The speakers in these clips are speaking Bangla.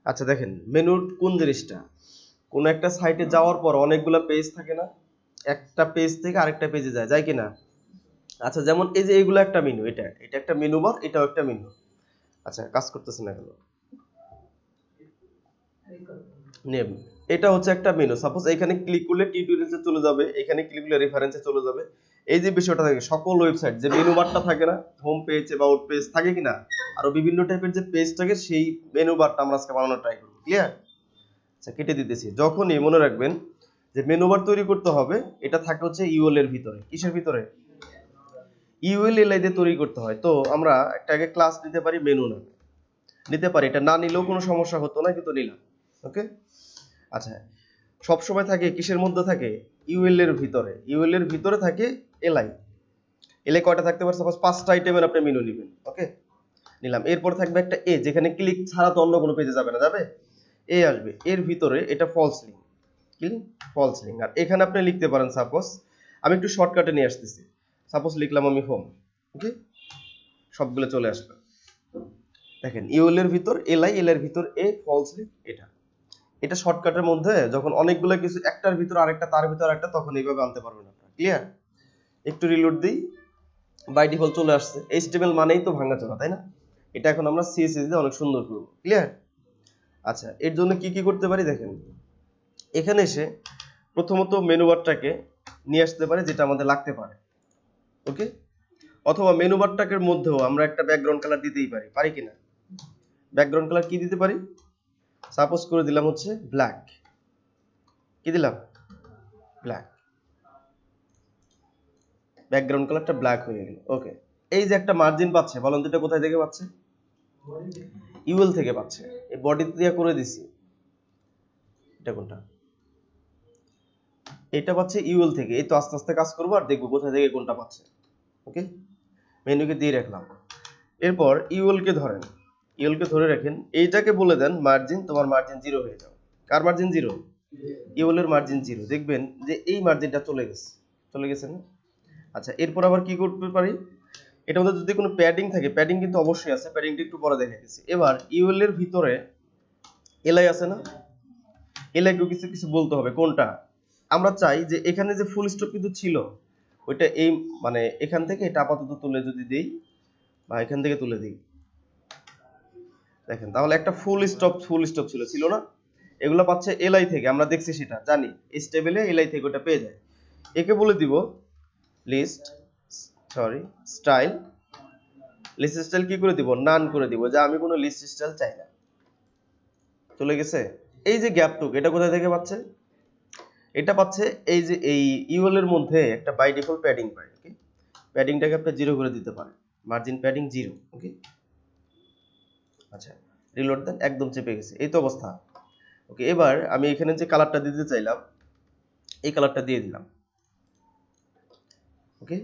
আচ্ছা দেখেন, মেনুর কোন জিনিসটা, কোন একটা সাইটে যাওয়ার পর অনেকগুলো পেজ থাকে না, একটা পেজ থেকে আরেকটা পেজে যায় কিনা? আচ্ছা যেমন এই যে এইগুলো একটা মেনু, এটা এটা একটা মেনু বার, এটাও একটা মেনু। আচ্ছা কাজ করতেছে না কেন? নেম, এটা হচ্ছে একটা মেনু। সাপোজ এখানে ক্লিক করলে টিউটোরিয়ালসে চলে যাবে, এখানে ক্লিক করলে রেফারেন্সে চলে যাবে। এই যে বিষয়টা থাকে সকল ওয়েবসাইট যে মেনু বারটা থাকে না, হোম পেজ অ্যাবাউট পেজ থাকে কিনা, আরো বিভিন্ন টাইপের যে পেজ থাকে, সেই মেনু বারটা আমরা আজকে বানানোর ট্রাই করব। ক্লিয়ার? আচ্ছা কেটে দিতেছি। যখনই মনে রাখবেন যে মেনু বার তৈরি করতে হবে, এটা থাকে হচ্ছে ইউএল এর ভিতরে। কিসের ভিতরে? ইউএল এলআই দিয়ে তৈরি করতে হয়। তো আমরা একটা আগে ক্লাস নিতে পারি মেনু নামে, নিতে পারি, এটা না নিলেও কোনো সমস্যা হতো না, কিন্তু নিলাম। ওকে। আচ্ছা সব সময় থাকে কিসের মধ্যে থাকে? ইউএল এর ভিতরে। ইউএল এর ভিতরে থাকে এলআই। এলআই কয়টা থাকতে পারে? সাপোজ 5টা আইটেমের আপনি মেনু নেবেন। ওকে, নিলাম। এরপর থাকবে একটা এ, যেখানে ক্লিক ছাড়া তো অন্য কোনো পেজে যাবে না, যাবে? এ আসবে, এর ভিতরে এটা ফলস লিঙ্ক। কি? False link. আর এখানে আপনি লিখতে পারেন, সাপোজ আমি একটু শর্টকাটে নিয়ে আসতেছি, সাপোজ লিখলাম আমি হোম। ওকে, সবগুলো চলে আসবে। দেখেন ইউএল এর ভিতর এলআই, এল এর ভিতর এ, ফলস লিঙ্ক এটা। এটা শর্টকাটের মধ্যে যখন অনেকগুলো কিছু একটার ভিতর আরেকটা, তার ভিতর আরেকটা, তখন এইভাবে আনতে পারবেন আপনারা। ক্লিয়ার? একটু রিলোড দিই, বাই ডিফল্ট চলে আসছে। এইচটিএমএল মানেই তো ভাঙাচোরা, তাই না? এটা এখন আমরা সিএসএস দিয়ে অনেক সুন্দর করব। ক্লিয়ার? আচ্ছা এর জন্য কি কি করতে পারি দেখেন, এখানে এসে প্রথমত মেনু বারটাকে নিয়ে আসতে পারি, যেটা আমাদের লাগতে পারে। ওকে, অথবা মেনু বারটাকের মধ্যেও আমরা একটা ব্যাকগ্রাউন্ড কালার দিতেই পারি, পারি কিনা? ব্যাকগ্রাউন্ড কালার কি দিতে পারি? সাপোজ করে দিলাম হচ্ছে ব্ল্যাক। কি দিলাম? ব্ল্যাক। ব্যাকগ্রাউন্ড কালারটা ব্ল্যাক হয়ে গেল। ওকে, এই যে একটা মার্জিন পাচ্ছে, বলেন তো এটা কোথায় থেকে পাচ্ছে? ইউএল থেকে পাচ্ছে। এই বডি দিয়ে করে দিছি, এটা কোনটা? এটা পাচ্ছে ইউএল থেকে। এই তো আস্তে আস্তে কাজ করবো আর দেখবো কোথা থেকে কোনটা পাচ্ছে। ওকে, মেনুকে দিয়ে রাখলাম। এরপর ইউএল কে ধরেন, ইউএল কে ধরে রাখেন, এইটাকে বলে দেন মার্জিন, তোমার মার্জিন 0 হয়ে যাও। কার মার্জিন 0? ইউএল এর মার্জিন 0। দেখবেন যে এই মার্জিনটা চলে গেছে, চলে গেছে না? আচ্ছা এরপর আবার কি করতে পারি, এটার মধ্যে যদি কোনো প্যাডিং থাকে, প্যাডিং কিন্তু অবশ্যই আছে, প্যাডিংটা একটু পরে দেখাইতেছি। এবার ইউএল এর ভিতরে এলআই আছে না, এলআই কেও কিছু কিছু বলতে হবে। কোনটা? আমরা চাই যে এখানে যে ফুল স্টপ কিন্তু ছিল, ওইটা এই মানে এখান থেকে এটা আপাতত তুলে যদি দেই, বা এখান থেকে তুলে দিই, দেখেন তাহলে একটা ফুল স্টপ ছিল, ছিল না? এগুলো পাচ্ছে এলআই থেকে, আমরা দেখছি, সেটা জানি। এই টেবিলে এলআই থেকে ওটা পেয়ে যায়। একে বলে দিব list, sorry style. List style কি করে দিব? নান করে দিব, যে আমি কোনো লিস্ট স্টাইল চাই না। চলে গেছে। এই যে গ্যাপটুক, এটা কোথা থেকে পাচ্ছে? এটা পাচ্ছে এই যে এই ইউএল এর মধ্যে একটা বাই ডিফল্ট প্যাডিং পায়। ওকে, প্যাডিংটাকে আপনি 0 করে দিতে পারেন, মার্জিন প্যাডিং 0। ওকে, আচ্ছা রিলোড দেন, একদম চেপে গেছে, এই তো অবস্থা। ওকে, এবার আমি এখানে যে কালারটা দিতে চাইলাম, এই কালারটা দিয়ে দিলাম। ওকে,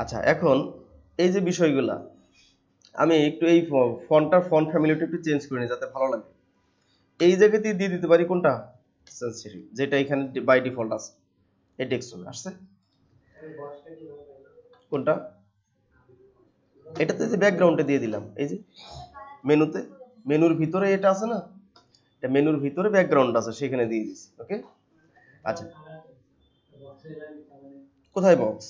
আচ্ছা এখন এই যে বিষয়গুলা, আমি একটু এই ফন্টটার ফন্ট ফ্যামিলিটা একটু চেঞ্জ করে নিই যাতে ভালো লাগে। এই জায়গাতেই দিয়ে দিতে পারি কোনটা? সেন্সিটিভ, যেটা এখানে বাই ডিফল্ট আছে। এই টেক্সট চলে আসছে। কোনটা? এটাতে যে ব্যাকগ্রাউন্ডে দিয়ে দিলাম, এই যে মেনুতে, মেনুর ভিতরে এটা আছে না, এটা মেনুর ভিতরে ব্যাকগ্রাউন্ড আছে, সেখানে দিয়ে দিছি। ওকে, আচ্ছা কোথায় বক্স?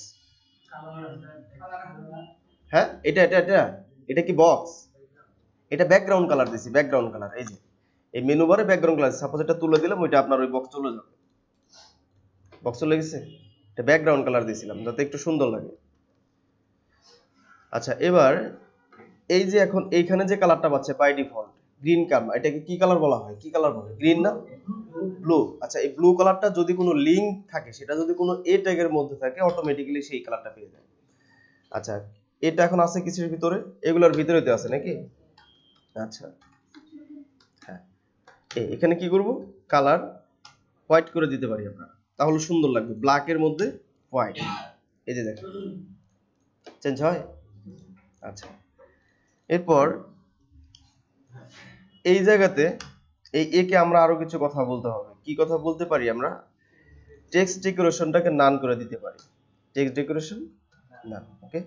হ্যাঁ এটা এটা এটা এটা কি বক্স? এটা ব্যাকগ্রাউন্ড কালার দিছি, ব্যাকগ্রাউন্ড কালার। এই যে এই মেনু বারে ব্যাকগ্রাউন্ড কালার, সাপোজ এটা তুলে দিলাম, ওইটা আপনার ওই বক্স চলে যাবে। বক্স চলে গেছে, এটা ব্যাকগ্রাউন্ড কালার দিয়েছিলাম যাতে একটু সুন্দর লাগে। আচ্ছা এবার এই যে এখন এইখানে যে কালারটা পাচ্ছে বাই ডিফল্ট গ্রিন কালার, এটাকে কি কালার বলা হয়? কি কালার বলে? গ্রিন না? ব্লু। আচ্ছা এই ব্লু কালারটা যদি কোনো লিঙ্ক থাকে, সেটা যদি কোনো এ ট্যাগের মধ্যে থাকে, অটোমেটিক্যালি সেই কালারটা পেয়ে যায়। আচ্ছা এটা এখন আছে কিছুর ভিতরে, এগুলোর ভিতরে তো আছে নাকি? আচ্ছা হ্যাঁ, এখানে কি করব? কালার হোয়াইট করে দিতে পারি আমরা, তাহলে সুন্দর লাগবে, ব্ল্যাকের মধ্যে হোয়াইট। এই যে দেখেন চেঞ্জ হয়। আচ্ছা এরপর এই জায়গাতে এই একে আমরা আরো কিছু কথা বলতে হবে। কি কথা বলতে পারি আমরা? টেক্সট ডেকোরেশনটাকে নান করে দিতে পারি। টেক্সট ডেকোরেশন নান। ওকে,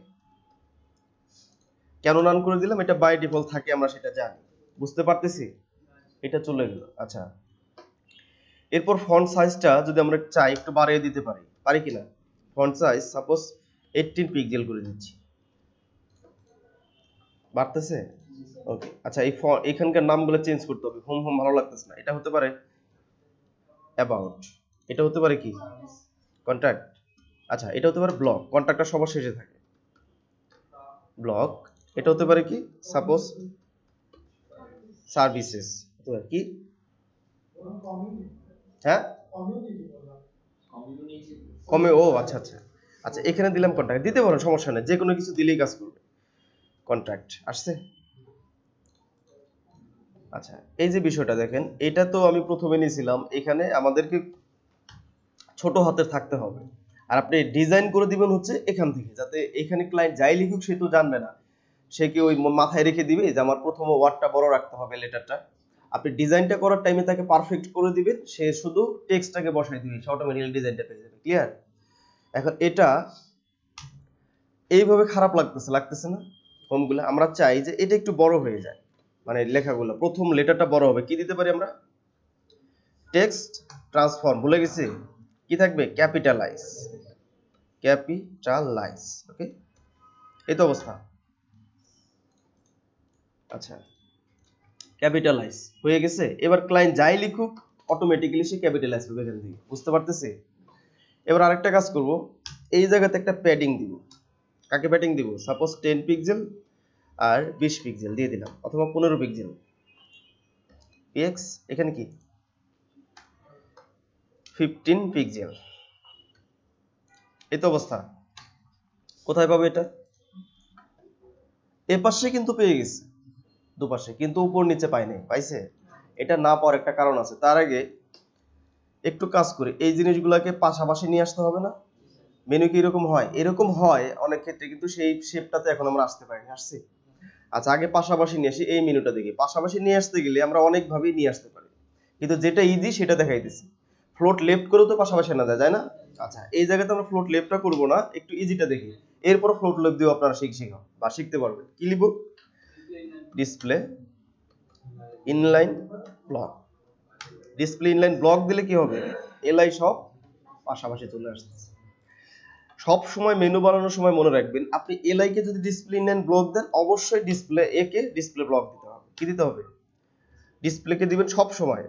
কেন নান করে দিলাম? এটা বাই ডিফল্ট থাকে, আমরা সেটা জানি। বুঝতে পারতেছি? এটা চলে গেল। আচ্ছা, এরপর ফন্ট সাইজটা যদি আমরা চাই একটু বাড়িয়ে দিতে পারি, পারি কিনা? ফন্ট সাইজ সাপোজ 18 পিক্সেল করে দিচ্ছি, বাড়তেছে? ওকে। আচ্ছা, এখানকার নামগুলো চেঞ্জ করতে হবে, হোম হোম ভালো লাগতেছে না, এটা হতে পারে অ্যাবাউট, এটা হতে পারে কি কন্ট্যাক্ট, আচ্ছা এটা হতে পারে ব্লগ, কন্ট্যাক্টটা সবার শেষে থাকে, ব্লগ। এটা হতে পারে কি সাপোজ সার্ভিসেস, হতে পারে কি, হ্যাঁ কমে, ও আচ্ছা আচ্ছা আচ্ছা, এখানে দিলাম কন্ট্যাক্ট, দিতে পারেন সমস্যা নেই, যে কোনো কিছু দিলেই কাজ করবে। কন্ট্রাক্ট আসছে। আচ্ছা, এই যে বিষয়টা দেখেন, এটা তো আমি প্রথমে নিয়েছিলাম, এখানে আমাদেরকে ছোট হাতের থাকতে হবে, আর আপনি ডিজাইন করে দিবেন হচ্ছে এখান থেকে, যাতে এখানে ক্লায়েন্ট যাই লিখুক সে তো জানবে না, সে কি ওই মাথায় রেখে দিবে যে আমার প্রথম ওয়ার্ডটা বড় রাখতে হবে, লেটারটা। আপনি ডিজাইনটা করার টাইমে তাকে পারফেক্ট করে দিবেন, সে শুধু টেক্সটটাকে বসাই দিবে, সে অটোমেটিক্যালি ডিজাইনটা পেয়ে যাবে। ক্লিয়ার? এখন এটা এইভাবে খারাপ লাগতেছে না ফর্মগুলো? আমরা চাই যে এটা একটু বড় হয়ে যায়, মানে লেখাগুলো প্রথম লেটারটা বড় হবে, কি দিতে পারি আমরা? টেক্সট ট্রান্সফর্ম, ভুলে গেছি, কি থাকবে? Capitalise, capitalise. ওকে, এই তো অবস্থা। আচ্ছা, ক্যাপিটালাইজ হয়ে গেছে, এবার ক্লায়েন্ট যাই লিখুক অটোমেটিক্যালি সে ক্যাপিটালাইজ হবে এখান থেকে, বুঝতে পারতেছি? এবার আরেকটা কাজ করব, এই জায়গাতে একটা প্যাডিং দিব। কাকে প্যাডিং দিব? সাপোজ 10 পিক্সেল আর 20 পিক্সেল দিয়ে দিলাম, অথবা 15 পিক্সেল, পিএক্স এখানে কি 15 পিক্সেল। এই তো অবস্থা। কোথায় পাবে এটা? এ পাশে কিন্তু পেয়ে গেছে, দুপাশে, কিন্তু উপর নিচে পাই নাই, পাইছে? এটা না পাওয়ার একটা কারণ আছে। তার আগে একটু কাজ করে এই জিনিসগুলোকে পাশাপাশি নিয়ে আসতে হবে না? মেনু কি এরকম হয়? এরকম হয় অনেক ক্ষেত্রে, কিন্তু সেই শেপটাতে এখন আমরা আসতে পারিনি, আসছি। আচ্ছা, আগে পাশাপাশি নিয়ে আসি, এই মেনুটা দেখি। পাশাপাশি নিয়ে আসতে গেলে আমরা অনেকভাবেই নিয়ে আসতে পারি, কিন্তু যেটা ইজি সেটা দেখাইতেছি। ফ্লোট লেফট করেও তো পাশাপাশি আনা যায়, যায় না? আচ্ছা, এই জায়গাতে আমরা ফ্লোট লেফটটা করবো না, একটু ইজিটা দেখি, এরপর ফ্লোট লেফট দিয়েও আপনারা শিখাও বা শিখতে পারবেন। কি লিখবো? Display inline block. Display inline block দিলে কি হবে? এলআই সব পাশাপাশি চলে আসতেছে। সব সময় মেনু বানানোর সময় মনে রাখবেন, আপনি এলআই কে যদি ডিসপ্লে ইনলাইন ব্লক দেন, অবশ্যই ডিসপ্লে এ কে ডিসপ্লে ব্লক দিতে হবে। কি দিতে হবে? ডিসপ্লে কে দিবেন সব সময়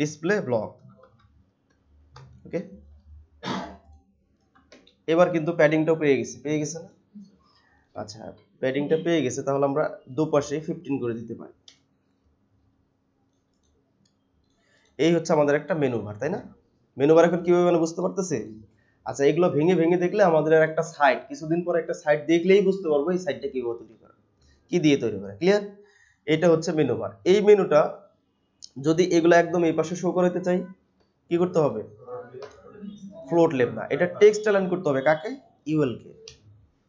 ডিসপ্লে ব্লক। ওকে, এবার কিন্তু প্যাডিংটাও পেয়ে গেছে না? আচ্ছা, প্যাডিংটা পেয়ে গেছে, তাহলে আমরা দুপাশে 15 করে দিতে পারি। এই হচ্ছে আমাদের একটা মেনু বার, তাই না? মেনু বার এখন কিভাবে মানে বুঝতে পারতেছে? আচ্ছা, এগুলো ভেঙে ভেঙে দেখলে আমাদের আর একটা সাইট, কিছুদিন পর একটা সাইট দেখলেই বুঝতে পারবো এই সাইটটা কিভাবে তৈরি করে, কি দিয়ে তৈরি করে। ক্লিয়ার? এটা হচ্ছে মেনু বার। এই মেনুটা যদি এগুলো একদম এই পাশে শো করাতে চাই, কি করতে হবে? ফ্লোট লেফট না, এটা টেক্সট অ্যালাইন করতে হবে। কাকে? ইউএল কে।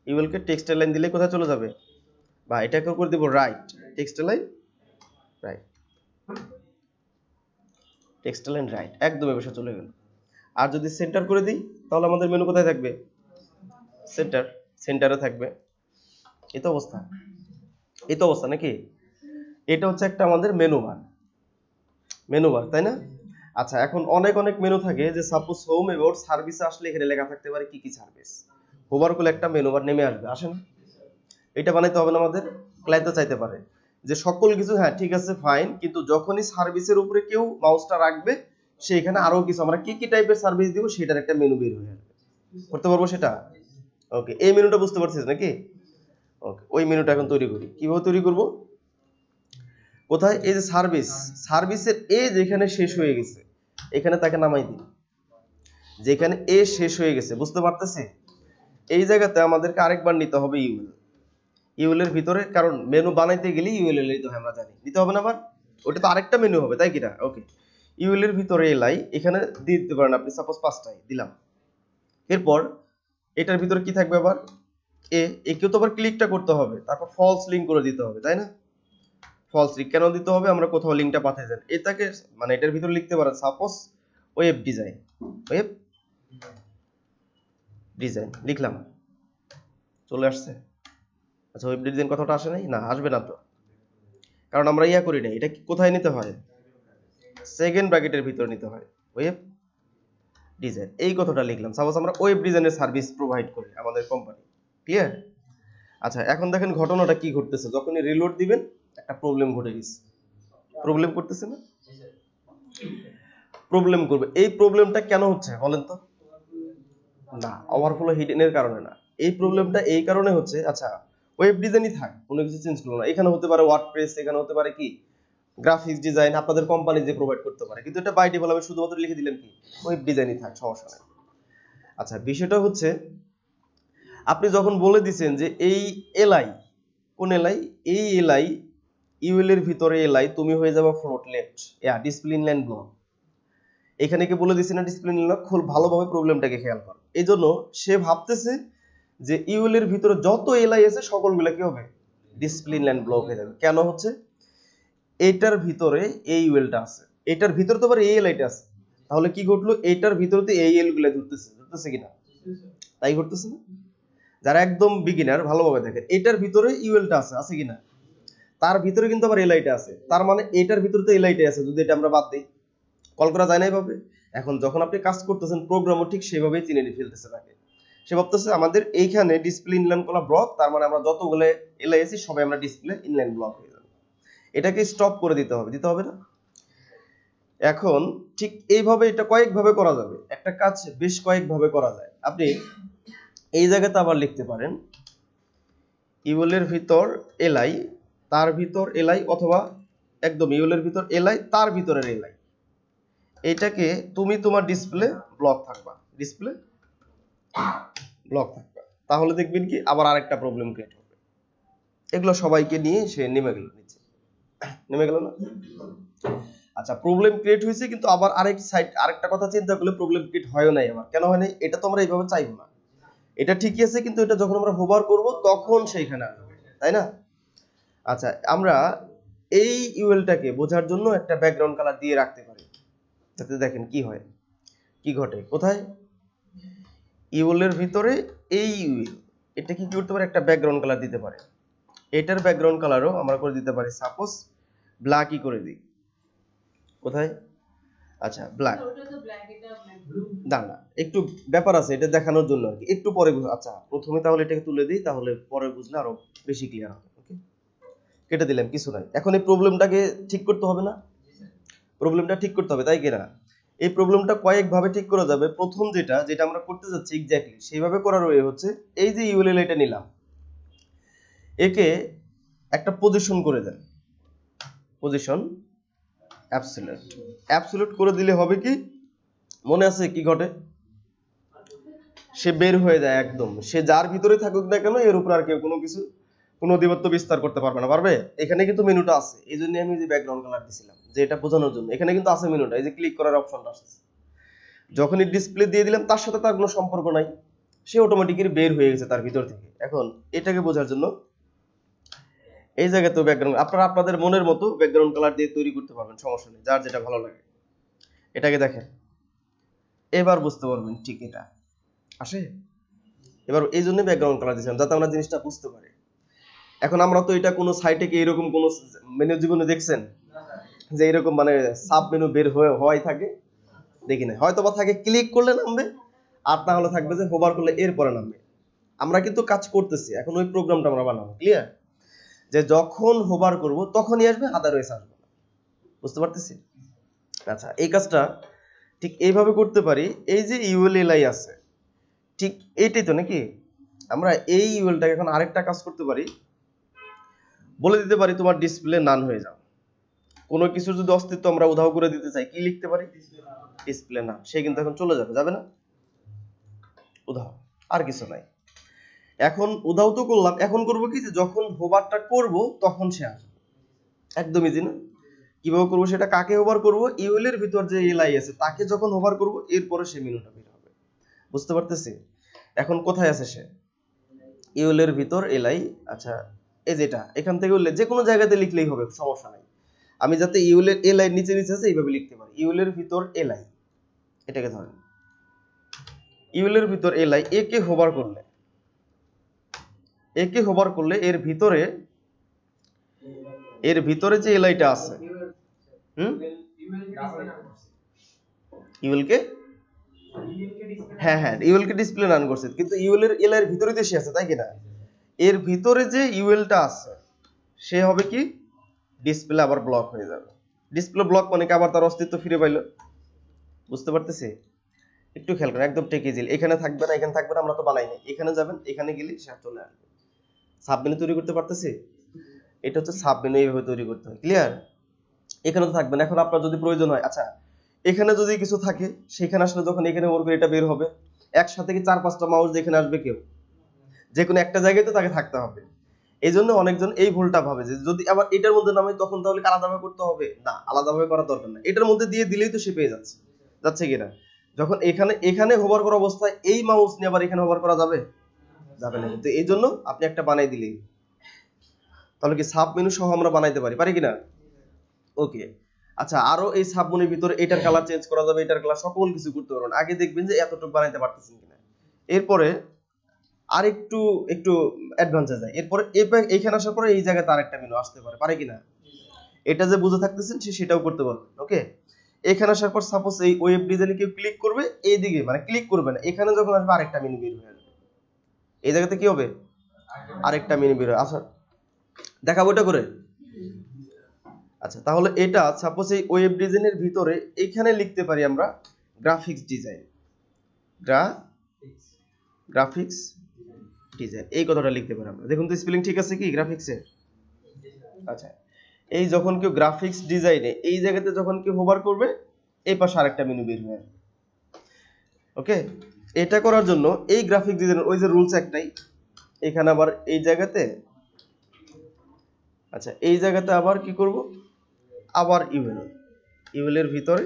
ইউএল কে টেক্সট অ্যালাইন দিলে কোথায় চলে যাবে? বা এটাকে করে দিব right, text align right, text align right, একদম এই পাশে চলে গেল। আর যদি সেন্টার করে দিই, তাহলে আমাদের মেনু কোথায় থাকবে? সেন্টার, সেন্টারে থাকবে। এই তো অবস্থা, এই তো অবস্থা নাকি? এটা হচ্ছে একটা আমাদের মেনু বার, মেনু বার, তাই না? আচ্ছা, এখন অনেক অনেক মেনু থাকে, যে সাপোজ হোম এবং সার্ভিসে আসলে এখানে লেখা থাকতে পারে কি কি সার্ভিস, হোভার করলে একটা মেনু বার নেমে আসবে, আসে না? এটা বানাইতে হবে না আমাদের? ক্লায়েন্ট তো চাইতে পারে যে সকল কিছু, হ্যাঁ ঠিক আছে ফাইন, কিন্তু যখনই সার্ভিসের উপরে কেউ মাউসটা রাখবে, সেখানে আরো কিছু আমরা কি কি টাইপের সার্ভিস দিব সেটার একটা মেনু বের হয়ে আসবে, করতে পারবো সেটা। ওকে, এই মেনুটা বুঝতে পারছিস নাকি? ওকে, ওই মেনুটা এখন তৈরি করি। কিভাবে তৈরি করব? কোথায়? এই যে সার্ভিস, সার্ভিসের এ যেখানে শেষ হয়ে গেছে, এখানে তাকে নামাই দিই, যেখানে এ শেষ হয়ে গেছে, বুঝতে পারতেছি? এই জায়গাতে আমাদেরকে আরেকবার নিতে হবে ইউএল, ইউএল এর ভিতরে, কারণ মেনু বানাইতে গেলে ইউএল এর নিতে হয়, আমরা জানি, নিতে হবে না আবার? ওটা তো আরেকটা মেনু হবে, তাই কিনা? ওকে, ইউএল এর ভিতরে এলাই এখানে দিয়ে দিতে পারেন আপনি, সাপোজ 5টাই দিলাম। এরপর এটার ভিতরে কি থাকবে আবার? একেও তো আবার ক্লিকটা করতে হবে, তারপর ফলস লিঙ্ক করে দিতে হবে, তাই না? ফলস লিঙ্ক কেন দিতে হবে? আমরা কোথাও লিঙ্কটা পাঠিয়ে দেন, এটাকে মানে এটার ভিতরে লিখতে পারেন suppose web design, web design লিখলাম, চলে আসছে। আচ্ছা, ওয়েব ডিজাইন কথাটা আসে নাই, না আসবে না তো। কারণ আমরা ইয়া করি না, এটা কোথায় নিতে হয়, সেকেন্ড ব্র্যাকেটের ভিতরে নিতে হয়, ওয়েব ডিজাইন। এই কথাটা লিখলাম। সাপোজ আমরা ওয়েব ডিজাইনের সার্ভিস প্রোভাইড করি আমাদের কোম্পানি, ক্লিয়ার? আচ্ছা এখন দেখেন ঘটনাটা কি ঘটতেছে, যখনই রিলোড দিবেন একটা প্রবলেম ঘটে গেছে। প্রবলেম করতেছে না? প্রবলেম করবে। এই প্রবলেমটা কেন হচ্ছে বলেন তো? না, ওভারফ্লো হিডেনের কারণে না। এই প্রবলেমটা এই কারণে হচ্ছে, আচ্ছা ওয়েব ডিজাইনই থাক, কোনো কিছু চেঞ্জ করবো না, এখানে হতে পারে ওয়ার্ডপ্রেস, এখানে হতে পারে কি গ্রাফিক্স ডিজাইন, আপনাদের কোম্পানি যে প্রোভাইড করতে পারে, কিন্তু এটা বাই ডিফল্ট আমি শুধুমাত্র লিখে দিলাম কি ওয়েব ডিজাইনই থাক, সমস্যা নাই। আচ্ছা বিষয়টা হচ্ছে আপনি যখন বলে দিচ্ছেন যে এই এলআই, কোন এলআই, এই এলআই ইউএল এর ভিতরে এলআই তুমি হয়ে যাবে float left, display inline block, এখানে কি বলে দিছি না ডিসপ্লে ইনলাইন ব্লক? খুব ভালোভাবে প্রবলেমটাকে খেয়াল করো। এই জন্য সে ভাবতেছে যে ইউএল এর ভিতরে যত এলআই আছে সকলগুলো কি হবে, ডিসপ্লে ইনলাইন ব্লক হয়ে যাবে। কেন হচ্ছে, এটার ভিতরে এই ইউএলটা আছে, এটার ভিতরে তো আবার এই এলআইটা আছে, তাহলে কি ঘটলো, এটার ভিতরে তো এই এল গুলা ধরতেছে কিনা, তাই ঘটতেছে না? যারা একদম বিগিনার ভালোভাবে দেখেন, এটার ভিতরে ইউএলটা আছে কিনা, তার ভিতরে কিন্তু আবার এলআইটা আছে, তার মানে এটার ভিতরে তো এলআইটা আছে, যদি এটা আমরা বাদ দিই কল করা যায় না এইভাবে। এখন যখন আপনি কাজ করতেছেন প্রোগ্রামও ঠিক সেভাবেই চিনে ফেলতেছে তাকে, সে ভাবতেছে আমাদের এইখানে ডিসপ্লে ইনলাইন করা ব্লক, তার মানে আমরা যতগুলো এলআই আছে সবাই আমরা ডিসপ্লে ইনলাইন ব্লক হয়ে যাবে। এটাকে স্টপ করে দিতে হবে না? এখন ঠিক এইভাবে এটা কয়েকভাবে করা যাবে, একটা কাজ বেশ কয়েকভাবে করা যায়। আপনি এই জায়গাতে আবার লিখতে পারেন ইউএল এর ভিতর এলআই, তার ভিতর এলআই, অথবা একদম ইউএল এর ভিতর এলআই তার ভিতরের এলআই, এটাকে তুমি তোমার ডিসপ্লে ব্লক থাকবা, ডিসপ্লে ব্লক থাকবা, তাহলে দেখবেন কি আবার আরেকটা প্রবলেম ক্রিয়েট হবে। এগুলো সবাইকে নিয়ে সে নেমে গেল নিচে, নেমে গেল না? আচ্ছা প্রবলেম ক্রিয়েট হয়েছে, কিন্তু আবার আরেকটা কথা চিন্তা করলে প্রবলেম ক্রিয়েট হয় নাই। আবার কেন হয় নাই, এটা তো আমরা এইভাবে চাইবো না, এটা ঠিকই আছে, কিন্তু এটা যখন আমরা হোভার করব তখন সেইখানে আসবে, তাই না? আচ্ছা আমরা এই ইউএলটাকে বোঝার জন্য একটা ব্যাকগ্রাউন্ড কালার দিয়ে রাখতে পারি, যাতে দেখেন কি হয়, কি ঘটে। কোথায়, ইউএল এর ভিতরে এই ইউএল, এটা কি করতে পারে, একটা ব্যাকগ্রাউন্ড কালার দিতে পারে। এটার ব্যাকগ্রাউন্ড কালারও আমরা করে দিতে পারি, সাপোজ ব্ল্যাকই করে দিই। কোথায়, আচ্ছা ব্ল্যাক, না না একটু ব্যাপার আছে, এটা দেখানোর জন্য আর কি, একটু পরে আচ্ছা প্রথমে তাহলে এটাকে তুলে দিই, তাহলে পরে বুঝলে আরো বেশি ক্লিয়ার হবে। ওকে, কেটে দিলাম, কিছু নাই। এখন এই প্রবলেমটাকে ঠিক করতে হবে না, প্রবলেমটা ঠিক করতে হবে, তাই কিনা? এই প্রবলেমটা কয়েকভাবে ঠিক করা যাবে। প্রথম যেটা আমরা করতে যাচ্ছি এক্স্যাক্টলি সেইভাবে করার ওয়ে হচ্ছে, এই যে ইউএল এটা নিলাম, একে একটা পজিশন করে দেন, পজিশন অ্যাবসলিউট, অ্যাবসলিউট করে দিলে হবে কি, মনে আছে কি ঘটে, সে বের হয়ে যায় একদম, সে যার ভিতরে থাকুক না কেন এর উপর আর কেউ কোনো আধিপত্য বিস্তার করতে পারবে না। পারবে? এখানে কিন্তু মেনুটা আছে, এই জন্য আমি যে ব্যাকগ্রাউন্ড কালার দিছিলাম, যে এটা বোঝানোর জন্য। এখানে কিন্তু আছে মেনুটা, এই যে ক্লিক করার অপশনটা আসছে, যখনই ডিসপ্লে দিয়ে দিলাম তার সাথে তার কোনো সম্পর্ক নাই, সে অটোমেটিক্যালি বের হয়ে গেছে তার ভিতর থেকে। এখন এটাকে বোঝার জন্য এই জায়গাতেও ব্যাকগ্রাউন্ড আপনারা আপনাদের মনের মতো ব্যাকগ্রাউন্ড কালার দিয়ে তৈরি করতে পারবেন, সমস্যা নেই, যার যেটা ভালো লাগে। এটাকে দেখেন, এবার বুঝতে পারবেন ঠিক এটা আসে। এবার এই জন্য ব্যাকগ্রাউন্ড কালার দিয়েছিলাম, যাতে আমরা জিনিসটা বুঝতে পারি। এখন আমরা তো এটা কোনো সাইটে কি এরকম কোনো মেনু জীবনে দেখছেন যে এরকম মানে সাব মেনু বের হওয়াই থাকে? দেখি না, হয়তো বা থাকে ক্লিক করলে নামবে, আর না হলে থাকবে যে হোভার করলে এরপরে নামবে। আমরা কিন্তু কাজ করতেছি এখন, ওই প্রোগ্রামটা আমরা বানাবো, ক্লিয়ার? যে যখন হোভার করব তখনই আসবে, আদারওয়াইজ আসবে না। বুঝতে পারতেছি? আচ্ছা এই কাজটা ঠিক এইভাবে করতে পারি। এই যে ইউএলএলআই আছে, ঠিক এইটাই তো নাকি, আমরা এই ইউএলটাকে এখন আরেকটা কাজ করতে পারি, বলে দিতে পারি তোমার ডিসপ্লে নান হয়ে যাও। কোনো কিছুর যদি অস্তিত্ব আমরা উধাও করে দিতে চাই, কি লিখতে পারি, ডিসপ্লে নান, সে কিন্তু এখন চলে যাবে না? উধাও, আর কিছু নাই। এখন উধাও তো করলাম, এখন করব কি, যে যখন হোভারটা করব তখন সে আসবে। একদম ইজি না? কিভাবে করবো সেটা, কাকে হোভার করব, ইউএল এর ভিতর যে এলআই আছে তাকে যখন হোভার করব এরপরে সে মেনুটা বের হবে। বুঝতে পারতেছি? এখন কোথায় আছে সে, ইউএল এর ভিতর এলআই। আচ্ছা এই যেটা এখান থেকে যে কোনো জায়গাতে লিখলেই হবে, সমস্যা নাই। আমি যাতে ইউএল এর এলআই নিচে আছে এইভাবে লিখতে পারি, ইউএল এর ভিতর এলআই, এটাকে ধরেন ইউএল এর ভিতর এলআই, একে হোভার করলে এর ভিতরে এর ভিতরে যে এলআইটা আছে, ইউএল কে হ্যাঁ ইউএল কে ডিসপ্লে রান করছে, কিন্তু ইউএল এর এলআই এর ভিতরে তো সে আছে, তাই কি না? এর ভিতরে যে ইউএলটা আছে সে হবে কি ডিসপ্লে আবার ব্লক হয়ে যাবে। ডিসপ্লে ব্লক মানে কি আবার তার অস্তিত্ব ফিরে পাইলো। বুঝতে পারতেছি? একটু খেয়াল করেন, একদম টেকিজিল। এখানে থাকবে না, এখানে থাকবে না, আমরা তো বানাই নাই। এখানে যাবেন, এখানে গেলে সে চলে আসবে। সাব মেনু তৈরি করতে পারতেছি? এটা হচ্ছে সাব মেনু, এইভাবে তৈরি করতে হয়। ক্লিয়ার? এখানে তো থাকবে না। এখন আপনার যদি প্রয়োজন হয়, আচ্ছা এখানে যদি কিছু থাকে সেখানে আসলে যখন এখানে ওর করে এটা বের হবে, একসাথে কি 4-5টা মাউস যেখানে আসবে, কেউ যে কোনো একটা জায়গায় তো তাকে থাকতে হবে। এই জন্য অনেকজন এই ভুলটা ভাবে যে যদি আবার এটার মধ্যে নামে তখন তাহলে আলাদাভাবে করতে হবে। না, আলাদাভাবে করার দরকার না, এটার মধ্যে দিয়ে দিলেই তো সে পেয়ে যাচ্ছে। যাচ্ছে কিনা? যখন এখানে হোভার করা অবস্থায় এই মাউস নিয়ে আবার এখানে হোভার করা যাবে? যাবে না। কিন্তু এই জন্য আপনি একটা বানাই দিলেই, তাহলে কি সাব মেনু সহ আমরা বানাইতে পারি কিনা? ওকে। আচ্ছা, আরো এই সাব মেনুর ভিতরে এটার কালার চেঞ্জ করা যাবে, এটার কালার সকল কিছু করতে পারবেন। আগে দেখবেন যে এতটুকু বানাইতে পারতেছেন কিনা। এরপরে আর একটু অ্যাডভান্সে যায়। এরপরে এইখানে আসার পরে এই জায়গাতে আরেকটা মেনু আসতে পারে কিনা? এটা যে বুঝে থাকতেছেন সেটাও করতে পারবেন। ওকে। এখানে আসার পর সাপোজ এই ওয়েব ডিজাইনে কেউ ক্লিক করবে, এইদিকে মানে ক্লিক করবে না, এখানে যখন আসবে আরেকটা মেনু বের হয়ে আসবে। এই জায়গাতে কি হবে? আরেকটা মেনু বের হবে। আচ্ছা দেখাবো এটা করে। আচ্ছা তাহলে এটা সাপোজ এই ওয়েব ডিজাইনের ভিতরে এখানে লিখতে পারি আমরা গ্রাফিক্স ডিজাইন, গ্রাফিক্স ডিজাইন, এই কথাটা লিখতে পারি আমরা। দেখুন তো স্পেলিং ঠিক আছে কি গ্রাফিক্সের? আচ্ছা, এই যখন কেউ গ্রাফিক্স ডিজাইনে এই জায়গাতে যখন কেউ হোভার করবে, এই পাশে আরেকটা মেনু বের হয়ে আসবে। ওকে। এটা করার জন্য এই গ্রাফিক ডিজাইনের ওই যে রুলস একটাই, এখানে আবার এই জায়গাতে, আচ্ছা এই জায়গাতে আবার কি করব, আবার ইউএল এর ভিতরে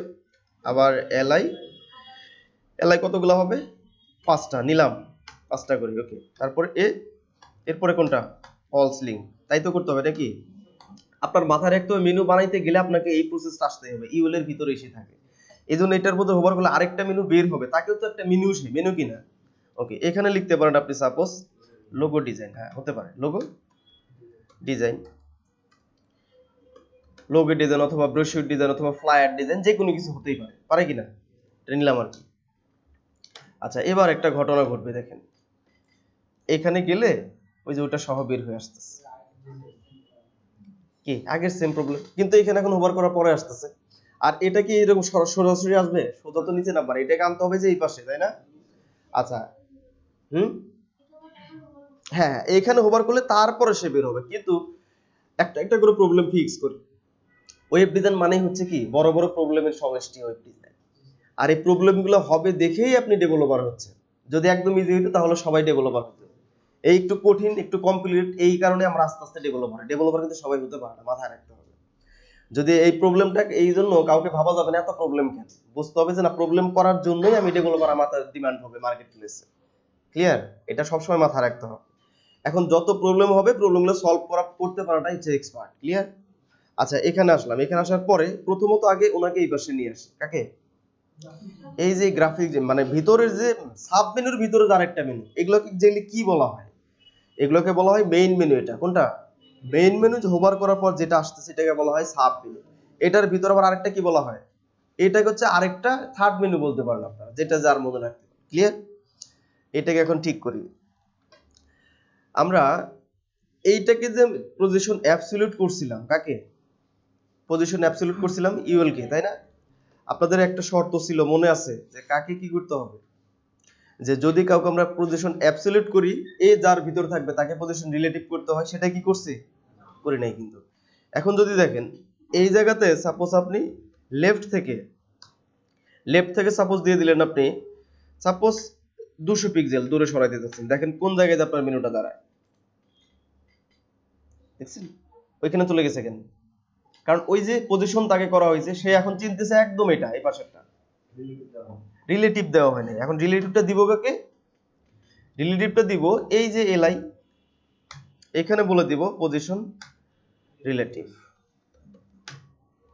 আবার এলআই কতগুলো হবে? 5টা নিলাম, 5টা করি। ওকে। তারপরে এরপরে কোনটা? False link. তাই তো করতে হবে নাকি? আপনার মাথায় রাখতে হবে মেনু বানাইতে গেলে আপনাকে এই প্রসেসটা আসতে হবে, ইউএল এর ভিতরে এসে থাকে। এই জন্য এটার মধ্যে হোভার করলে আরেকটা মেনু বের হবে, তাকেও তো একটা মেনু কিনা। ওকে। এখানে লিখতে পারেন আপনি সাপোজ লোগো ডিজাইন, হ্যাঁ হতে পারে লোগো ডিজাইন, অথবা ব্রোশিওর ডিজাইন অথবা ফ্লায়ার ডিজাইন, যে কোনো কিছু হতেই পারে কিনা? এটা নিলাম আর কি। আচ্ছা এবার একটা ঘটনা ঘটবে, দেখেন এখানে গেলে ওই যে ওটা সহ বের হয়ে আসতেছে, কি আগের সেম প্রবলেম, কিন্তু এখানে এখন হোভার করার পরে আসতেছে। আর এটা কি এরকম সরাসরি আসবে? সোজা তো নিচে নাম্বার, এটাকে আনতে হবে যে এই পাশে, তাই না? আচ্ছা হ্যাঁ এখানে হোভার করলে তারপরে সে বের হবে। কিন্তু একটা করে প্রবলেম ফিক্স করি। ওয়েব ডিজাইন মানেই হচ্ছে কি বড় বড় প্রবলেমের সমষ্টি ওয়েব ডিজাইন। আর এই প্রবলেমগুলো হবে দেখেই আপনি ডেভেলপার হচ্ছে। যদি একদম ইজি হতো তাহলে সবাই ডেভেলপার হতো। এই একটু কঠিন, একটু কমপ্লিকেটেড, এই কারণে আমরা আস্তে আস্তে ডেভেলপার কিন্তু সবাই হতে পারে না, মাথায় রাখতে হবে। যদি এই প্রবলেমটা এই জন্য কাউকে ভাবা যাবে না এত প্রবলেম কেন, বুঝতে হবে যে না প্রবলেম করার জন্যই আমি ডেভেলপার, আমার ডিমান্ড হবে মার্কেট প্লেসে। ক্লিয়ার? এটা সবসময় মাথায় রাখতে হবে। এখন যত প্রবলেম হবে প্রবলেমগুলো সলভ করতে পারাটাই হচ্ছে এক্সপার্ট। ক্লিয়ার? আচ্ছা এখানে আসলাম, এখানে আসার পরে প্রথমত আগে ওনাকে এই পাশে নিয়ে আসি। কাকে? এই যে গ্রাফিক মানে ভিতরের যে সাব মেনুর ভিতরে যে আরেকটা মেনু, এগুলোকে জেলে কি বলা হয়? এগুলোকে বলা হয় মেইন মেনু। এটা কোনটা? Main menu. যে হোভার করার পর যেটা আসতেছে এটাকে বলা হয় সাব মেনু। এটার ভিতরে আবার আরেকটা কি বলা হয়? এটাকে হচ্ছে আরেকটা থার্ড মেনু বলতে পারেন আপনারা, যেটা যার মধ্যে রাখতে পারেন। ক্লিয়ার? এটাকে এখন ঠিক করি আমরা। এইটাকে যে পজিশন অ্যাবসলিউট করছিলাম, কাকে পজিশন অ্যাবসলিউট করছিলাম? ইউএল কে, তাই না? আপনাদের একটা শর্ত ছিল মনে আছে যে কাকে কি করতে হবে, যে যদি কাউকে আমরা পজিশন অ্যাবসলিউট করি, এ যার ভিতর থাকবে তাকে পজিশন রিলেটিভ করতে হয়, সেটা কি করছি? করি নাই কিন্তু। এখন যদি দেখেন এই জায়গাতে সাপোজ আপনি লেফট থেকে সাপোজ দিয়ে দিলেন, আপনি সাপোজ 200 পিক্সেল দূরে সরাইতে যাচ্ছেন, দেখেন কোন জায়গায় আপনার মেনুটা দাঁড়ায়, দেখছেন ওইখানে চলে গেছে কেন? কারণ ওই যে পজিশন তাকে করা হয়েছে, সে এখন চিনতেছে একদম এটা এই পাশেরটা, রিলেটিভ দেওয়া হয়নি। এখন রিলেটিভটা দিব কাকে? রিলেটিভটা দিব এই যে এলআই, এখানে বলে দিব পজিশন রিলেটিভ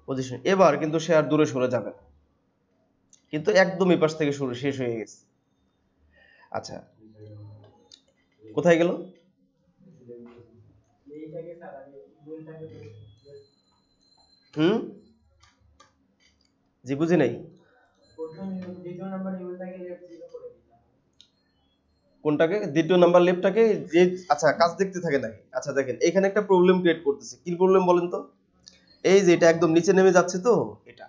পজিশন। এবার কিন্তু সে আর দূরে সরে যাবে না, কিন্তু একদম এই পাশ থেকে শুরু শেষ হয়ে গেছে। আচ্ছা কোথায় গেল? হুম জি বুঝি নাই কোনটাকে দ্বিতীয় নাম্বার লেফটটাকে যে আচ্ছা কাজ দেখতে থাকে নাকি আচ্ছা দেখেন এখানে একটা প্রবলেম ক্রিয়েট করতেছে কি প্রবলেম বলেন তো এই যে এটা একদম নিচে নেমে যাচ্ছে তো এটা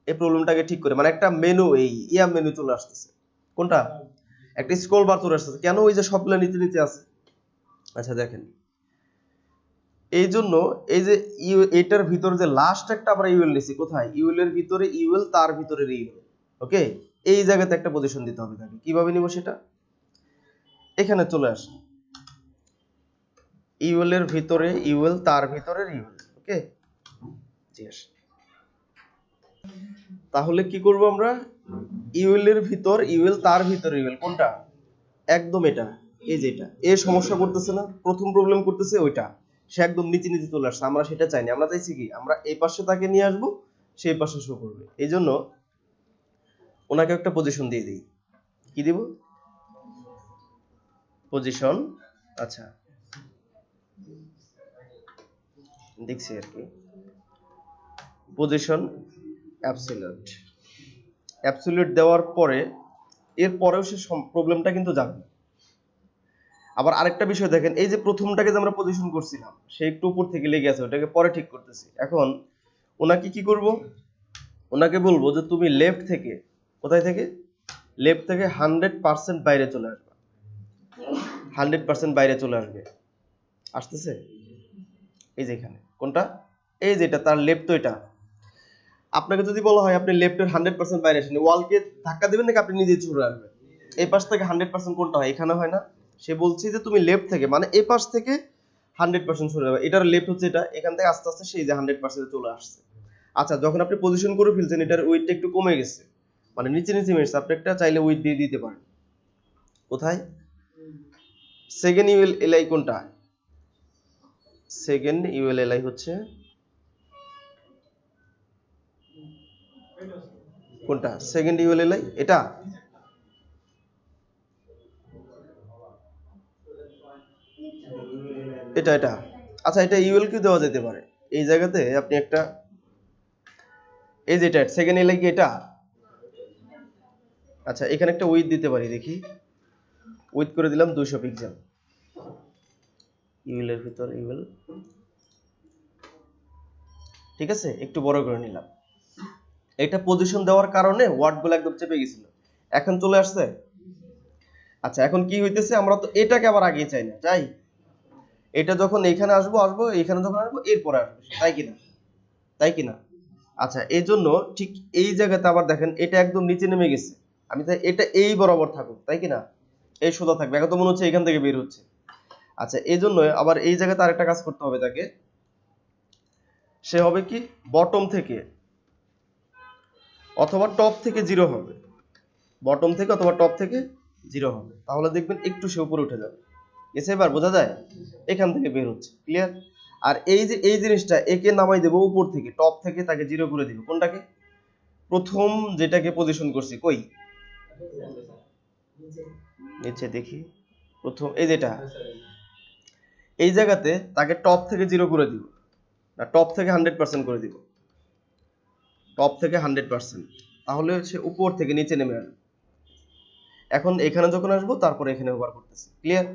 এই প্রবলেমটাকে ঠিক করে মানে একটা মেনু এই মেনু চলে আসতেছে কোনটা একটা স্ক্রল বার চলে আসতেছে কেন ওই যে সবগুলা নিচে নিচে আছে আচ্ছা দেখেন এই জন্য এই যে এটার ভিতরে যে লাস্ট একটা আমরা ইউএল নিছি কোথায় ইউএল এর ভিতরে ইউএল তার ভিতরে ইউএল ওকে এই জায়গাতে একটা পজিশন দিতে হবে তাকে কিভাবে নিব সেটা এখানে চলে আসে ইউএল এর ভিতরে ইউএল তার ভিতরে ইউএল ওকে জিজ্ঞেস তাহলে কি করব আমরা ইউএল এর ভিতর ইউএল তার ভিতরে ইউএল কোনটা একদম এটা এই যে এটা এই সমস্যা করতেছে না প্রথম প্রবলেম করতেছে ওইটা সে একদম নিচে নিচে চলে আসছে আমরা সেটা চাইনি আমরা চাইছি কি আমরা এই পাশে তাকে নিয়ে আসব সেই পাশে শো করবে এই জন্য ওনাকে একটা পজিশন দিয়ে দিই কি দিব পজিশন আচ্ছা দেখছি আর কি পজিশন অ্যাবসলিউট অ্যাবসলিউট দেওয়ার পরে এর পরেও সে প্রবলেমটা কিন্তু জানবে আবার আরেকটা বিষয় দেখেন এই যে প্রথমটাকে যে আমরা পজিশন করছিলাম সে একটু উপর থেকে লেগে আছে ওটাকে পরে ঠিক করতেছি এখন ওনাকে কি করব ওনাকে বলবো যে তুমি লেফট থেকে কোথায় থেকে লেফট থেকে 100% বাইরে চলে আসবে 100% বাইরে চলে আসবে আসতেছে এই যে এখানে কোনটা এই যেটা তার লেফট তো এটা আপনাকে যদি বলা হয় আপনি লেফটের 100% বাইরে আসেন ওয়ালকে ধাক্কা দিবেন নাকি আপনি নিজে চলে আসবেন এই পাশ থেকে 100% কোনটা হয় এখানে হয় না সে বলছে যে তুমি লেফট থেকে মানে এই পাশ থেকে 100% সরে যাবে এটার লেফট হচ্ছে এটা এখান থেকে আস্তে আস্তে সেই যে 100% চলে আসছে আচ্ছা যখন আপনি পজিশন করে ফেলছেন এটার ওয়েটটা একটু কমে গেছে মানে নিচে নিচে মেরেছে আপনি একটা চাইলে ওয়েট দিয়ে দিতে পারেন কোথায় সেকেন্ড ইউএল এলআই কোনটা সেকেন্ড ইউএল এলআই হচ্ছে কোনটা সেকেন্ড ইউএল এলআই এটা এটা এটা আচ্ছা এটা ইউএল কি দেওয়া যেতে পারে এই জায়গাতে আপনি একটা এই যেটা সেকেন্ড এলআই কি এটা আচ্ছা এখানে একটা উইথ দিতে পারি দেখি উইথ করে দিলাম 200 পিক্সেল ইউএল এর ভিতর ইউএল ঠিক আছে একটু বড় করে নিলাম এটা পজিশন দেওয়ার কারণে ওয়ার্ডগুলো একদম চেপে গেছিল এখন চলে আসছে আচ্ছা এখন কি হইতেছে আমরা তো এটাকে আবার আগে চাই না চাই এটা যখন এখানে আসবো এখানে যখন আসবো এরপরে আসবো তাই কিনা আচ্ছা এই জন্য ঠিক এই জায়গাতে আবার দেখেন এটা একদম নিচে নেমে গেছে আমি তাই এটা এই বরাবর থাকুক তাই কিনা এই সোজা থাকবে এখন তো মনে হচ্ছে এখান থেকে বের হচ্ছে আচ্ছা এই জন্য আবার এই জায়গাতে আরেকটা কাজ করতে হবে তাকে সে হবে কি বটম থেকে অথবা টপ থেকে 0 হবে বটম থেকে অথবা টপ থেকে 0 হবে তাহলে দেখবেন একটু সে উপরে উঠে যাবে এসে এবার বোঝা যায় এখান থেকে বের হচ্ছে ক্লিয়ার আর এই যে এই জিনিসটা একে নামাই দেব উপর থেকে টপ থেকে তাকে 0 করে দিব কোনটাকে প্রথম যেটাকে পজিশন করছি কই নিচে দেখি প্রথম এই যেটা এই জায়গাতে তাকে টপ থেকে 0 করে দিব না টপ থেকে 100% করে দিব টপ থেকে 100% তাহলে সে উপর থেকে নিচে নেমে আসবে এখন এখানে যখন আসবো তারপরে এখানে ওভার করতেছি ক্লিয়ার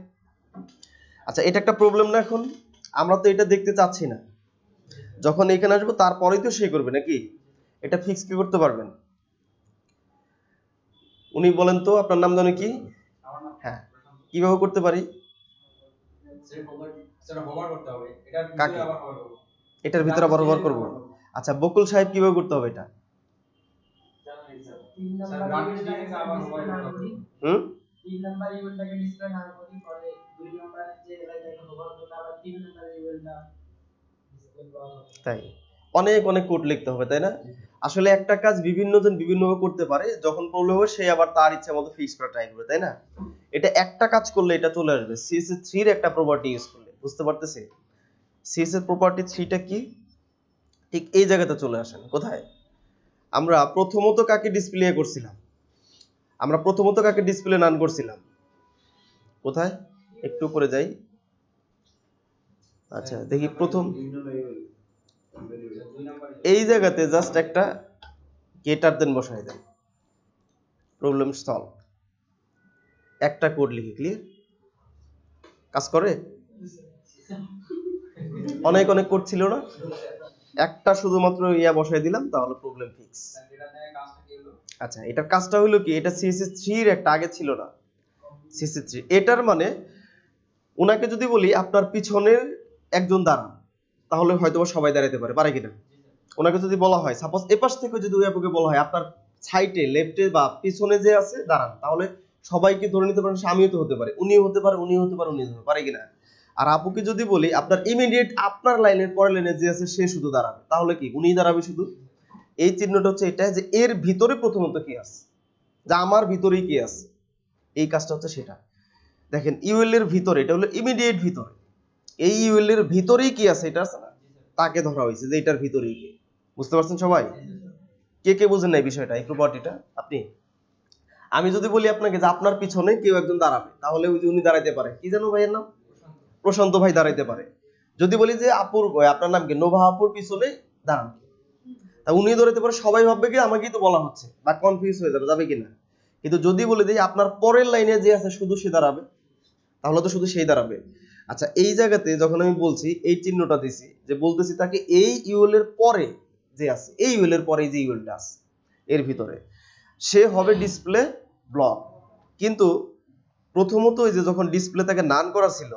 আচ্ছা এটা একটা প্রবলেম না এখন আমরা তো এটা দেখতে চাচ্ছি না যখন এখানে আসবো তারপরেই তো সে করবে নাকি এটা ফিক্স কি করতে পারবেন উনি বলেন তো আপনার নাম জানো কি হ্যাঁ কিভাবে করতে পারি এটার ভিতরে আবার ব্যবহার করব আচ্ছা বকুল সাহেব কিভাবে করতে হবে এটা হুম 3 নাম্বার ইউএলটাকে ডিসপ্লে না করি পরে 2 নাম্বারের যে এলাকাটাকে ব্যবহার করতে আবার 3 নাম্বারের ইউএলটা ডিসপ্লে করা হবে তাই অনেক অনেক কোড লিখতে হবে তাই না আসলে একটা কাজ বিভিন্ন জন বিভিন্নভাবে করতে পারে যখন প্রবলেম হয় সে আবার তার ইচ্ছা মতো ফিক্স করা ট্রাই করবে তাই না এটা একটা কাজ করলে এটা চলে আসবে CSS3 এর একটা প্রপার্টি ইউজ করলে বুঝতে পারতেছি CSS প্রপার্টি 3টা কি ঠিক এই জায়গাতে চলে আসেন কোথায় আমরা প্রথমত কাকে ডিসপ্লে করছিলাম আমরা প্রথমত কাকে ডিসপ্লে নান করছিলাম কোথায় একটু উপরে যাই আচ্ছা দেখি প্রথম দুই নম্বরে এই জায়গাতে জাস্ট একটা গেটার দেন বসাই দেন, প্রবলেম সলভ। একটা কোড লিখে ক্লিয়ার, কাজ করে? অনেক অনেক কোড ছিল না, একটা শুধুমাত্র ইয়া বসাই দিলাম, তাহলে প্রবলেম ফিক্স। এটা থেকে কাজটা কি হলো? আচ্ছা এটার কাজটা হলো কি, এটা CSS3 এর একটা আগে ছিল না, CSS3 এটার মানে উনাকে যদি বলি আপনার পিছনের একজন দাঁড়ান, তাহলে হয়তোবা সবাই দাঁড়াতে পারে, পারে কিনা? ওনাকে যদি বলা হয় সাপোজ এপাশ থেকে যদি ওই আপুকে বলা হয় আপনার সাইডে লেফটে বা পিছনে যে আছে দাঁড়ান, তাহলে সবাইকে ধরে নিতে পারেন, আমিও তো হতে পারে, উনিও হতে পারে, উনিও হতে পারে, উনিও হতে পারে কিনা? আর আপুকে যদি বলি আপনার ইমিডিয়েট আপনার লাইনের পরের লাইনে যে আছে সে শুধু দাঁড়াবে, তাহলে কি উনিই দাঁড়াবে শুধু? এই চিহ্নটা হচ্ছে এটা যে এর ভিতরে প্রথমত কি আছে, যা আমার ভিতরেই কি আছে, এই কাজটা হচ্ছে সেটা। দেখেন ইউএল এর ভিতরে, এটা হলো ইমিডিয়েট ভিতরে, এই ইউএল এর ভিতরেই কি আছে এটা আছে না, তাকে ধরা হয়েছে যে এটার ভিতরেই কি। বুঝতে পারছেন সবাই? কে কে বুঝেন না এই বিষয়টা, এই প্রপার্টিটা? আপনি, আমি যদি বলি আপনাকে যে আপনার পিছনে কেউ একজন দাঁড়াবে, তাহলে ওই যে উনি দাঁড়াইতে পারে, কি জানো ভাইয়ের নাম? প্রশান্ত ভাই দাঁড়াইতে পারে। যদি বলি যে আপুর আপনার নাম কি, নোভা আপুর পিছনে দাঁড়ান, তা উনি দাঁড়াইতে পারে, সবাই ভাববে কি আমাকেই তো বলা হচ্ছে, বা কনফিউজ হয়ে যাবে, যাবে কিনা? কিন্তু যদি বলে দিই আপনার পরের লাইনে যে আছে শুধু সে দাঁড়াবে, তাহলে তো শুধু সেই দাঁড়াবে। আচ্ছা এই জায়গাতে যখন আমি বলছি এই চিহ্নটা দিছি, যে বলতেছি তাকে এই ইউএল এর পরে যে আছে, এই ইউএল এর পরে যে ইউএলটা আছে এর ভিতরে, সে হবে ডিসপ্লে ব্লক। কিন্তু প্রথমত ওই যে যখন ডিসপ্লে তাকে নান করা ছিল,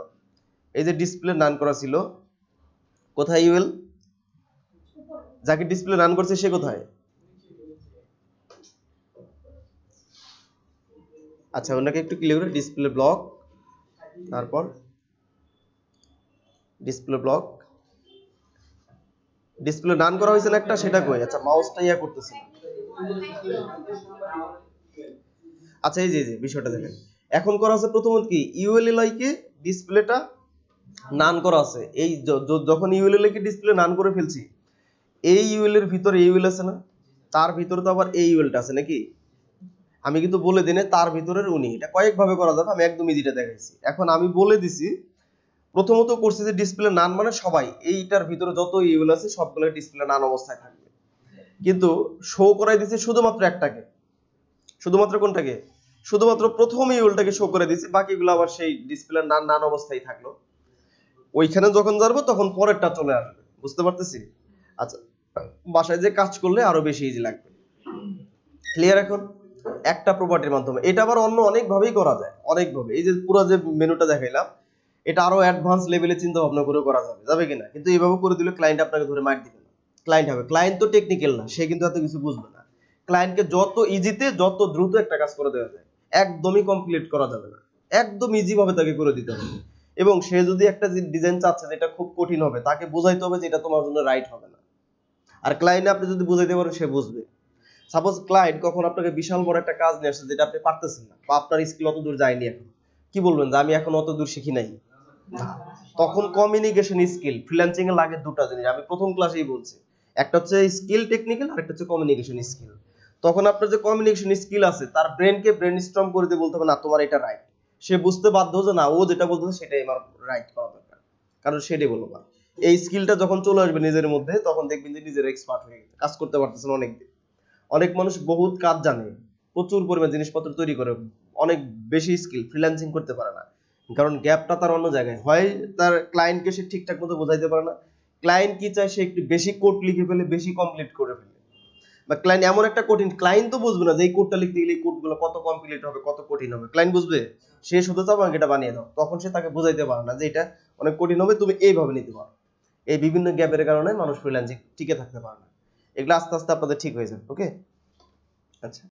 এই যে ডিসপ্লে নান করা ছিল, কোথায় ইউএল? যাকে ডিসপ্লে রান করছে সে কোথায়? আচ্ছা ওনাকে একটু ক্লিয়ার করে, ডিসপ্লে ব্লক, তারপর ডিসপ্লে ব্লক, ডিসপ্লে রান করা হয়েছে না একটা, সেটা কই? আচ্ছা মাউসটা ইয়া করতেছে না। আচ্ছা এই যে বিষয়টা দেখেন, এখন করা আছে প্রথমত কি ইউএলএলআই কে ডিসপ্লেটা নান করা আছে, এই যখন ইউএলএলআই কে ডিসপ্লে নান করে ফেলছি, এই ইউএল এর ভিতরে ইউএল আছে না, তার ভিতরে তো আবার এই ইউএলটা আছে নাকি? আমি কিন্তু বলে দিনে তার ভিতরের উনি, এটা কয়েক ভাবে করা যাবে, আমি একদম ইজিটা দেখাইছি। এখন আমি বলে দিছি প্রথমত করছি যে ডিসপ্লে নান মানে সবাই, এইটার ভিতরে যত ইউএল আছে সবগুলো ডিসপ্লে নান অবস্থায় থাকবে, কিন্তু শো করাই দিছি শুধুমাত্র একটাকে। শুধুমাত্র কোনটাকে? শুধুমাত্র প্রথম ইউএলটাকে শো করে দিছি, বাকিগুলো আবার সেই ডিসপ্লে নান নান অবস্থায় থাকলো। ওইখানে যখন যাবো তখন পরেরটা চলে আসবে। বুঝতে পারতেছি? আচ্ছা বাসায় যে কাজ করলে আরো বেশি ইজি লাগবে। ক্লিয়ার? এখন একটা প্রপার্টির মাধ্যমে এটা আবার অন্য অনেক ভাবেই করা যায়, অনেক ভাবে। এই যে পুরো যে মেনুটা দেখাইলাম, এটা আরো অ্যাডভান্স লেভেলে চিন্তা ভাবনা করে করা যাবে, যাবে কিনা? কিন্তু এইভাবে করে দিলে ক্লায়েন্ট আপনাকে ধরে মার দিবে না। ক্লায়েন্ট হবে, ক্লায়েন্ট তো টেকনিক্যাল না, সে কিন্তু এত কিছু বুঝবে না। ক্লায়েন্টকে যত ইজিতে যত দ্রুত একটা কাজ করে দেওয়া যায়, একদমই কমপ্লিট করা যাবে না, একদম ইজি ভাবে তাকে করে দিতে হবে। এবং সে যদি একটা ডিজাইন চাচ্ছে যেটা খুব কঠিন হবে, তাকে বোঝাইতে হবে যে এটা তোমার জন্য রাইট হবে না। আর ক্লায়েন্ট আপনি যদি বুঝাইতে পারেন সে বুঝবে। সাপোজ ক্লায়েন্ট কখন আপনাকে বিশাল বড় একটা কাজ নিয়ে আসছে যেটা আপনি পারতেছেন না, বা আপনার স্কিল অত দূর যায়নি, এখন কি বলবেন যে আমি এখন অত দূর শিখি নাই? না। তখন কমিউনিকেশন স্কিল, ফ্রিল্যান্সিং এ লাগে দুটো জিনিস, আমি প্রথম ক্লাসেই বলছি, একটা হচ্ছে স্কিল টেকনিক্যাল, আর একটা হচ্ছে কমিউনিকেশন স্কিল। তখন আপনার যে কমিউনিকেশন স্কিল আছে তার ব্রেনকে ব্রেনস্টর্ম করে দিয়ে বলতে হবে না তোমার এটা রাইট, সে বুঝতে বাধ্য যে না ও যেটা বলতেছে সেটাই আমার রাইট করা দরকার, কারণ সেটাই বলবো না। এই স্কিলটা যখন চলে আসবে নিজের মধ্যে, তখন দেখবেন যে নিজের এক্সপার্ট হয়ে গেছে, কাজ করতে পারতেছেন অনেকদিন। অনেক মানুষ বহুত কাজ জানে, প্রচুর পরিমাণ জিনিসপত্র তৈরি করে, অনেক বেশি স্কিল, ফ্রিল্যান্সিং করতে পারে না, কারণ গ্যাপটা তার অন্য জায়গায়। হয় তার ক্লায়েন্টকে সে ঠিকঠাক মতো বোঝাইতে পারে না, ক্লায়েন্ট কি চায় সে একটু বেশি কোড লিখে ফেলে, বেশি কমপ্লিট করে ফেলে, বা ক্লায়েন্ট এমন একটা কঠিন, ক্লায়েন্ট তো বুঝবে না যে এই কোডটা লিখতে গেলে এই কোডগুলো কত কমপ্লিট হবে, কত কঠিন হবে, ক্লায়েন্ট বুঝবে? সে শুধু চাও আমাকে এটা বানিয়ে দাও, তখন সে তাকে বোঝাইতে পারে না যে এটা অনেক কঠিন হবে, তুমি এইভাবে নিতে পারো। এই বিভিন্ন গ্যাপের কারণে মানুষ ফ্রিল্যান্সিং টিকে থাকতে পারে না। এগুলো আস্তে আস্তে আপনাদের ঠিক হয়ে যাবে। ওকে, আচ্ছা।